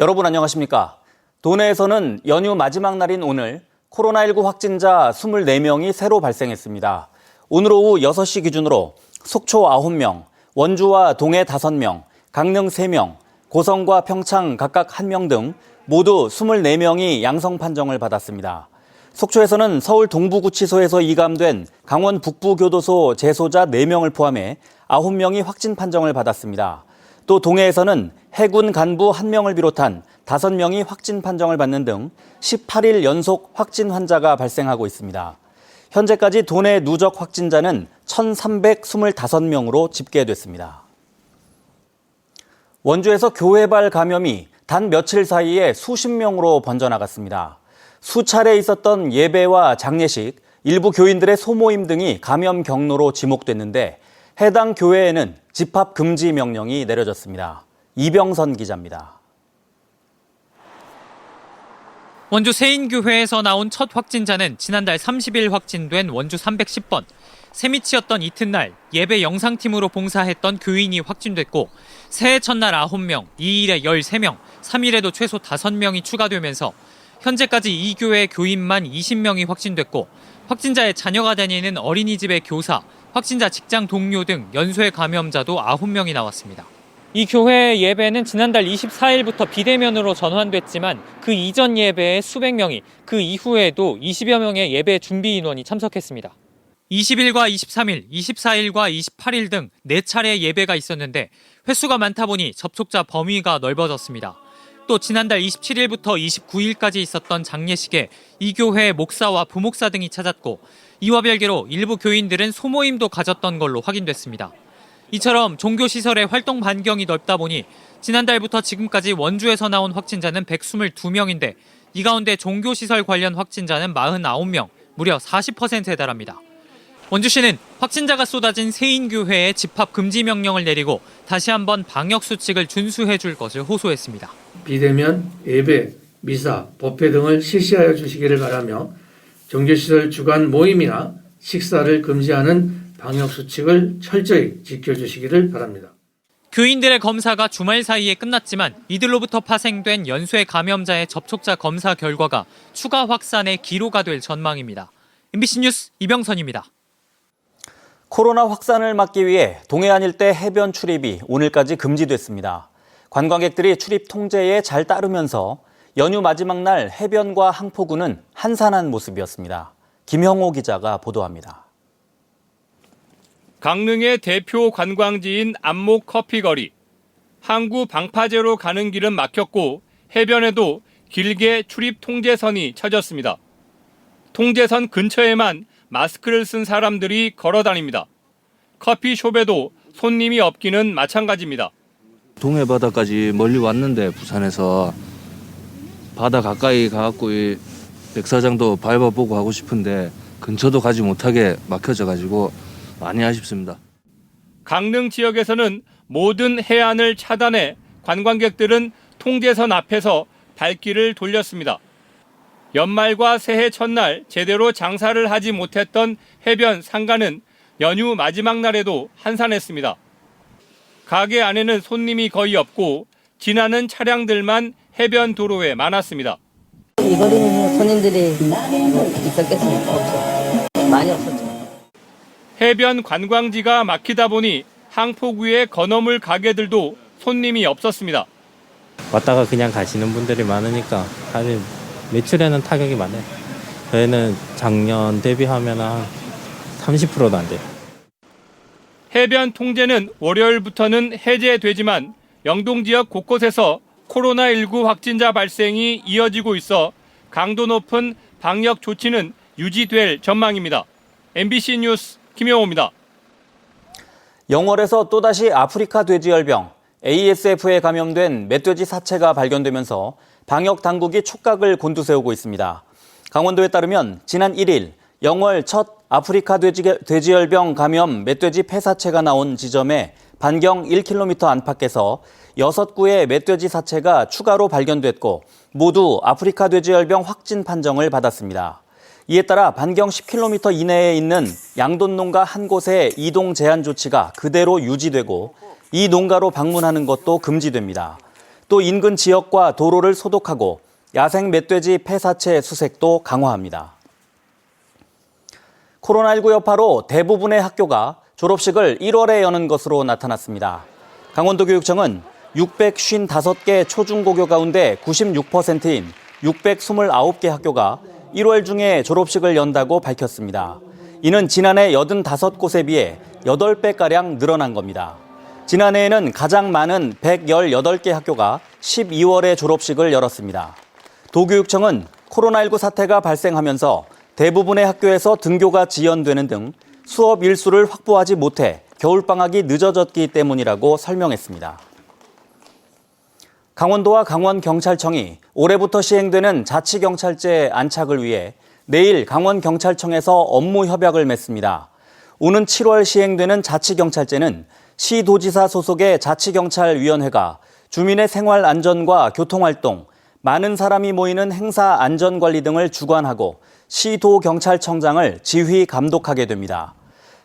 여러분 안녕하십니까? 도내에서는 연휴 마지막 날인 오늘 코로나19 확진자 24명이 새로 발생했습니다. 오늘 오후 6시 기준으로 속초 9명, 원주와 동해 5명, 강릉 3명, 고성과 평창 각각 1명 등 모두 24명이 양성 판정을 받았습니다. 속초에서는 서울 동부구치소에서 이감된 강원 북부교도소 재소자 4명을 포함해 9명이 확진 판정을 받았습니다. 또 동해에서는 해군 간부 1명을 비롯한 5명이 확진 판정을 받는 등 18일 연속 확진 환자가 발생하고 있습니다. 현재까지 도내 누적 확진자는 1,325명으로 집계됐습니다. 원주에서 교회발 감염이 단 며칠 사이에 수십 명으로 번져나갔습니다. 수차례 있었던 예배와 장례식, 일부 교인들의 소모임 등이 감염 경로로 지목됐는데 해당 교회에는 집합 금지 명령이 내려졌습니다. 이병선 기자입니다. 원주 세인교회에서 나온 첫 확진자는 지난달 30일 확진된 원주 310번. 새미치였던 이튿날 예배 영상팀으로 봉사했던 교인이 확진됐고 새해 첫날 9명, 2일에 13명, 3일에도 최소 5명이 추가되면서 현재까지 이 교회 교인만 20명이 확진됐고 확진자의 자녀가 다니는 어린이집의 교사, 확진자 직장 동료 등 연쇄 감염자도 9명이 나왔습니다. 이 교회 예배는 지난달 24일부터 비대면으로 전환됐지만 그 이전 예배에 수백 명이, 그 이후에도 20여 명의 예배 준비 인원이 참석했습니다. 20일과 23일, 24일과 28일 등 4차례 예배가 있었는데 횟수가 많다 보니 접촉자 범위가 넓어졌습니다. 또 지난달 27일부터 29일까지 있었던 장례식에 이 교회 목사와 부목사 등이 찾았고 이와 별개로 일부 교인들은 소모임도 가졌던 걸로 확인됐습니다. 이처럼 종교시설의 활동 반경이 넓다 보니 지난달부터 지금까지 원주에서 나온 확진자는 122명인데 이 가운데 종교시설 관련 확진자는 49명, 무려 40%에 달합니다. 원주시는 확진자가 쏟아진 세인교회에 집합 금지 명령을 내리고 다시 한번 방역수칙을 준수해 줄 것을 호소했습니다. 비대면, 예배, 미사, 법회 등을 실시하여 주시기를 바라며 종교시설 주간 모임이나 식사를 금지하는 방역수칙을 철저히 지켜주시기를 바랍니다. 교인들의 검사가 주말 사이에 끝났지만 이들로부터 파생된 연쇄 감염자의 접촉자 검사 결과가 추가 확산의 기로가 될 전망입니다. MBC 뉴스 이병선입니다. 코로나 확산을 막기 위해 동해안 일대 해변 출입이 오늘까지 금지됐습니다. 관광객들이 출입 통제에 잘 따르면서 연휴 마지막 날 해변과 항포구는 한산한 모습이었습니다. 김형호 기자가 보도합니다. 강릉의 대표 관광지인 안목 커피거리. 항구 방파제로 가는 길은 막혔고 해변에도 길게 출입 통제선이 쳐졌습니다. 통제선 근처에만 마스크를 쓴 사람들이 걸어 다닙니다. 커피숍에도 손님이 없기는 마찬가지입니다. 동해 바다까지 멀리 왔는데 부산에서 바다 가까이 가갖고 이 백사장도 밟아보고 하고 싶은데 근처도 가지 못하게 막혀져가지고 많이 아쉽습니다. 강릉 지역에서는 모든 해안을 차단해 관광객들은 통제선 앞에서 발길을 돌렸습니다. 연말과 새해 첫날 제대로 장사를 하지 못했던 해변 상가는 연휴 마지막 날에도 한산했습니다. 가게 안에는 손님이 거의 없고 지나는 차량들만 해변 도로에 많았습니다. 이 거리는 손님들이 있었겠습니까? 없죠. 많이 없었죠. 해변 관광지가 막히다 보니 항포구에 건어물 가게들도 손님이 없었습니다. 왔다가 그냥 가시는 분들이 많으니까 사실 매출에는 타격이 많아요. 저희는 작년 대비하면 한 30%도 안 돼요. 해변 통제는 월요일부터는 해제되지만 영동 지역 곳곳에서 코로나19 확진자 발생이 이어지고 있어 강도 높은 방역 조치는 유지될 전망입니다. MBC 뉴스 김영호입니다. 영월에서 또다시 아프리카 돼지열병 ASF에 감염된 멧돼지 사체가 발견되면서 방역 당국이 촉각을 곤두세우고 있습니다. 강원도에 따르면 지난 1일 영월 첫 아프리카 돼지열병 감염 멧돼지 폐사체가 나온 지점에 반경 1km 안팎에서 6구의 멧돼지 사체가 추가로 발견됐고 모두 아프리카 돼지열병 확진 판정을 받았습니다. 이에 따라 반경 10km 이내에 있는 양돈 농가 한 곳의 이동 제한 조치가 그대로 유지되고 이 농가로 방문하는 것도 금지됩니다. 또 인근 지역과 도로를 소독하고 야생 멧돼지 폐사체 수색도 강화합니다. 코로나19 여파로 대부분의 학교가 졸업식을 1월에 여는 것으로 나타났습니다. 강원도교육청은 655개 초중고교 가운데 96%인 629개 학교가 1월 중에 졸업식을 연다고 밝혔습니다. 이는 지난해 85곳에 비해 8배가량 늘어난 겁니다. 지난해에는 가장 많은 118개 학교가 12월에 졸업식을 열었습니다. 도교육청은 코로나19 사태가 발생하면서 대부분의 학교에서 등교가 지연되는 등 수업 일수를 확보하지 못해 겨울방학이 늦어졌기 때문이라고 설명했습니다. 강원도와 강원경찰청이 올해부터 시행되는 자치경찰제 안착을 위해 내일 강원경찰청에서 업무 협약을 맺습니다. 오는 7월 시행되는 자치경찰제는 시도지사 소속의 자치경찰위원회가 주민의 생활 안전과 교통활동, 많은 사람이 모이는 행사 안전관리 등을 주관하고 시도경찰청장을 지휘 감독하게 됩니다.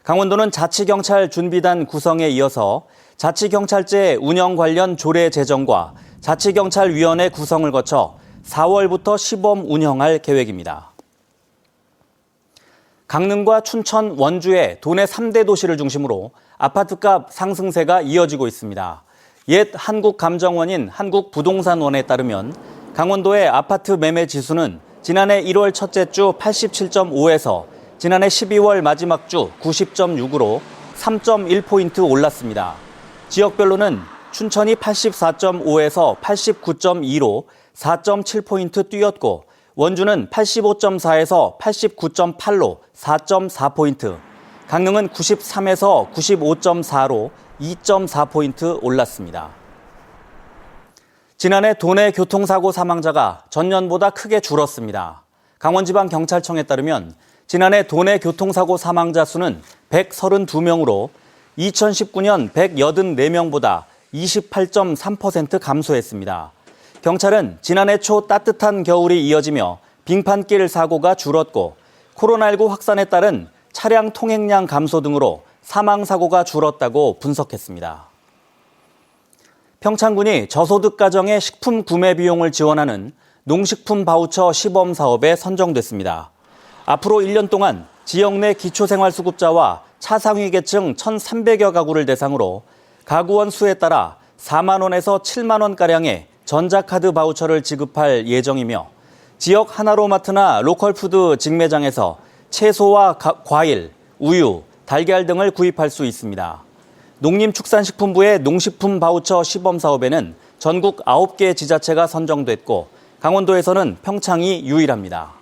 강원도는 자치경찰 준비단 구성에 이어서 자치경찰제 운영 관련 조례 제정과 자치경찰위원회 구성을 거쳐 4월부터 시범 운영할 계획입니다. 강릉과 춘천, 원주의 도내 3대 도시를 중심으로 아파트값 상승세가 이어지고 있습니다. 옛 한국감정원인 한국부동산원에 따르면 강원도의 아파트 매매 지수는 지난해 1월 첫째 주 87.5에서 지난해 12월 마지막 주 90.6으로 3.1포인트 올랐습니다. 지역별로는 춘천이 84.5에서 89.2로 4.7포인트 뛰었고 원주는 85.4에서 89.8로 4.4포인트, 강릉은 93에서 95.4로 2.4포인트 올랐습니다. 지난해 도내 교통사고 사망자가 전년보다 크게 줄었습니다. 강원지방경찰청에 따르면 지난해 도내 교통사고 사망자 수는 132명으로 2019년 184명보다 28.3% 감소했습니다. 경찰은 지난해 초 따뜻한 겨울이 이어지며 빙판길 사고가 줄었고 코로나19 확산에 따른 차량 통행량 감소 등으로 사망사고가 줄었다고 분석했습니다. 평창군이 저소득 가정의 식품 구매 비용을 지원하는 농식품 바우처 시범 사업에 선정됐습니다. 앞으로 1년 동안 지역 내 기초생활수급자와 차상위 계층 1,300여 가구를 대상으로 가구원 수에 따라 4만 원에서 7만 원가량의 전자카드 바우처를 지급할 예정이며 지역 하나로마트나 로컬푸드 직매장에서 채소와 과일, 우유, 달걀 등을 구입할 수 있습니다. 농림축산식품부의 농식품 바우처 시범사업에는 전국 9개 지자체가 선정됐고 강원도에서는 평창이 유일합니다.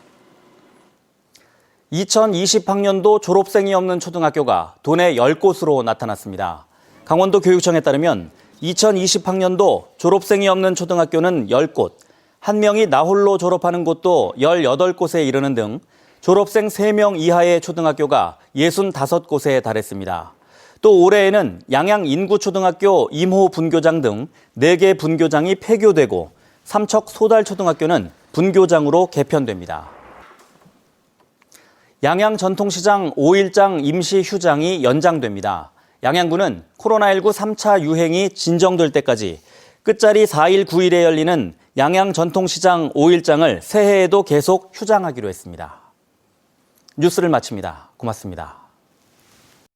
2020학년도 졸업생이 없는 초등학교가 도내 10곳으로 나타났습니다. 강원도 교육청에 따르면 2020학년도 졸업생이 없는 초등학교는 10곳, 한 명이 나홀로 졸업하는 곳도 18곳에 이르는 등 졸업생 3명 이하의 초등학교가 65곳에 달했습니다. 또 올해에는 양양 인구초등학교 임호 분교장 등 4개 분교장이 폐교되고 삼척 소달초등학교는 분교장으로 개편됩니다. 양양 전통시장 5일장 임시 휴장이 연장됩니다. 양양구는 코로나19 3차 유행이 진정될 때까지 끝자리 4일 9일에 열리는 양양 전통시장 5일장을 새해에도 계속 휴장하기로 했습니다. 뉴스를 마칩니다. 고맙습니다.